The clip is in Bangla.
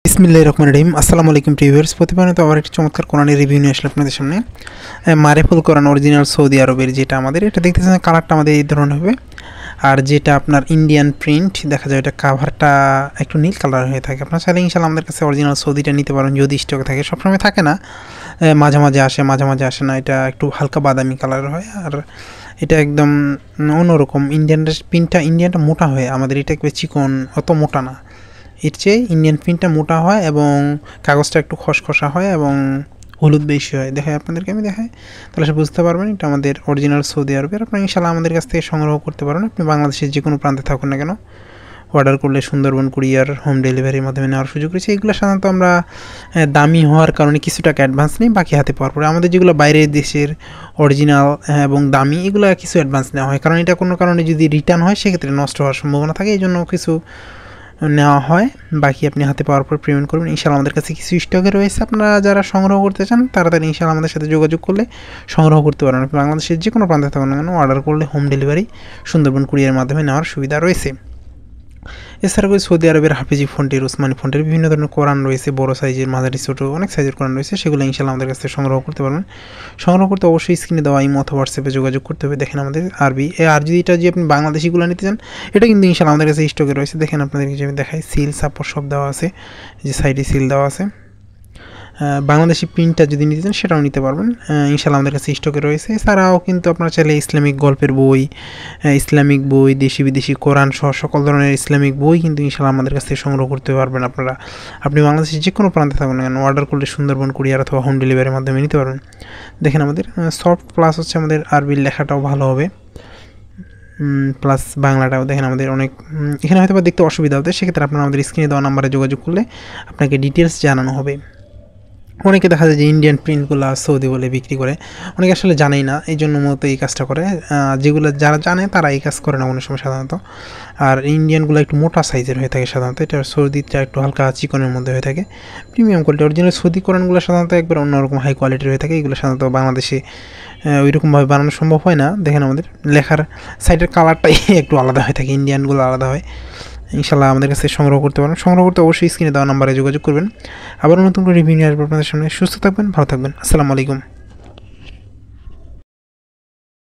বিসমিল্লাহির রহমানির রহিম। আসসালামু আলাইকুম ভিউয়ার্স, প্রতিদিনের তো আবার একটি চমৎকার কোরআনের রিভিউ নিয়ে আসলে আপনাদের সামনে। মারিফুল কোরআন অরিজিনাল সৌদি আরবের যেটা আমাদের এটা দেখতেছেন, কালারটা আমাদের এই ধরনের হবে। আর যেটা আপনার ইন্ডিয়ান প্রিন্ট দেখা যায়, এটা কাভারটা একটু নীল কালার হয়ে থাকে। আপনার চাইলে ইনশাআল্লাহ আমাদের কাছে অরিজিনাল সৌদিটা নিতে পারেন যদি স্টক থাকে। সবসময় থাকে না, মাঝে মাঝে আসে, মাঝে মাঝে আসে না। এটা একটু হালকা বাদামি কালার হয়, আর এটা একদম অন্যরকম। ইন্ডিয়ানটা মোটা হয়, আমাদের এটা একটু চিকন, অত মোটা না। এর চেয়ে ইন্ডিয়ান প্রিন্টটা মোটা হয় এবং কাগজটা একটু খসখসা হয় এবং হলুদ বেশি হয়। দেখায় আপনাদেরকে, আমি দেখাই, তাহলে সে বুঝতে পারবেন এটা আমাদের অরিজিনাল সৌদি আরবের। আপনারা ইনশাআল্লাহ আমাদের কাছ থেকে সংগ্রহ করতে পারেন। আপনি বাংলাদেশের যে কোনো প্রান্তে থাকুন না কেন, অর্ডার করলে সুন্দরবন কুরিয়ার হোম ডেলিভারির মাধ্যমে নেওয়ার সুযোগ রয়েছে। এগুলো সাধারণত আমরা দামি হওয়ার কারণে কিছু টাকা অ্যাডভান্স নিই, বাকি হাতে পাওয়ার পরে আমাদের যেগুলো বাইরের দেশের অরিজিনাল এবং দামি, এগুলো কিছু অ্যাডভান্স নেওয়া হয়, কারণ এটা কোনো কারণে যদি রিটার্ন হয় সেক্ষেত্রে নষ্ট হওয়ার সম্ভাবনা থাকে, এই জন্য কিছু নেওয়া হয়। বাকি আপনি হাতে পাওয়ার পর পেমেন্ট করবেন। ইনশাআল্লাহ আমাদের কাছে কিছু স্টকে রয়েছে, আপনারা যারা সংগ্রহ করতে চান তাড়াতাড়ি ইনশাআল্লাহ আমাদের সাথে যোগাযোগ করলে সংগ্রহ করতে পারেন। আপনি বাংলাদেশের যে কোনো প্রান্তে থাকুন না কেন, অর্ডার করলে হোম ডেলিভারি সুন্দরবন কুরিয়ার মাধ্যমে নেওয়ার সুবিধা রয়েছে। এছাড়াও সৌদি আরবের হাফিজি ফন্টের, ওসমানী ফন্টের বিভিন্ন ধরনের কোরআন রয়েছে, বড় সাইজের, মাঝারি, ছোটো, অনেক সাইজের কোরআন রয়েছে। সেগুলো ইনশাআল্লাহ আমাদের কাছে সংগ্রহ করতে পারবেন। সংগ্রহ করতে অবশ্যই স্ক্রিনে দেওয়া ইমো অথবা হোয়াটসঅ্যাপে যোগাযোগ করতে হবে। দেখেন আমাদের আরবি, আর যদি এটা যে আপনি বাংলাদেশিগুলো নিতে চান, এটা কিন্তু ইনশাআল্লাহ আমাদের কাছে স্টকে রয়েছে। দেখেন আপনাদেরকে যে আমি দেখাই, সিল সাপোর্ট সব দেওয়া আছে, যে সাইডে সিল দেওয়া আছে। বাংলাদেশি প্রিন্টটা যদি নিতে চান সেটাও নিতে পারবেন, ইনশাআল্লাহ আমাদের কাছে স্টকে রয়েছে। এছাড়াও কিন্তু আপনারা চাইলে ইসলামিক গল্পের বই, ইসলামিক বই, দেশি বিদেশি কোরআন সহ সকল ধরনের ইসলামিক বই কিন্তু ইনশাআল্লাহ আমাদের কাছ থেকে সংগ্রহ করতে পারবেন। আপনি বাংলাদেশের যে কোনো প্রান্তে থাকুন না কেন, অর্ডার করলে সুন্দরবন কুরিয়ার অথবা হোম ডেলিভারির মাধ্যমে নিতে পারবেন। দেখেন আমাদের সফট প্লাস হচ্ছে আমাদের আরবির লেখাটাও ভালো হবে, প্লাস বাংলাটাও দেখেন আমাদের অনেক, এখানে হয়তো বা দেখতে অসুবিধা হতে, সেক্ষেত্রে আপনারা আমাদের স্ক্রিনে দেওয়া নাম্বারে যোগাযোগ করলে আপনাকে ডিটেলস জানানো হবে। অনেকে দেখা যায় যে ইন্ডিয়ান প্রিন্টগুলো সৌদি বলে বিক্রি করে, অনেকে আসলে জানেই না, এই জন্য মূলত এই কাজটা করে। যেগুলো যারা জানে তারা এই কাজ করে না কোনো সময় সাধারণত। আর ইন্ডিয়ানগুলো একটু মোটা সাইজের হয়ে থাকে সাধারণত, এটা সৌদিটা একটু হালকা চিকনের মধ্যে হয়ে থাকে, প্রিমিয়াম কোয়ালিটি। অরিজিনাল সৌদি কোরআনগুলো সাধারণত একবার অন্যরকম হাই কোয়ালিটির হয়ে থাকে। এগুলো সাধারণত বাংলাদেশে ওইরকমভাবে বানানো সম্ভব হয় না। দেখেন আমাদের লেখার সাইডের কালারটাই একটু আলাদা হয়ে থাকে, ইন্ডিয়ানগুলো আলাদা হয়। ইনশাআল্লাহ আমাদের কাছে সংগ্রহ করতে পারেন। সংগ্রহ করতে অবশ্যই স্ক্রিনে দেওয়া নাম্বারে যোগাযোগ করবেন। আবার নতুন করে রিভিউ নিয়ে আসবো আপনাদের সামনে। সুস্থ থাকবেন, ভালো থাকবেন। আসসালামু আলাইকুম।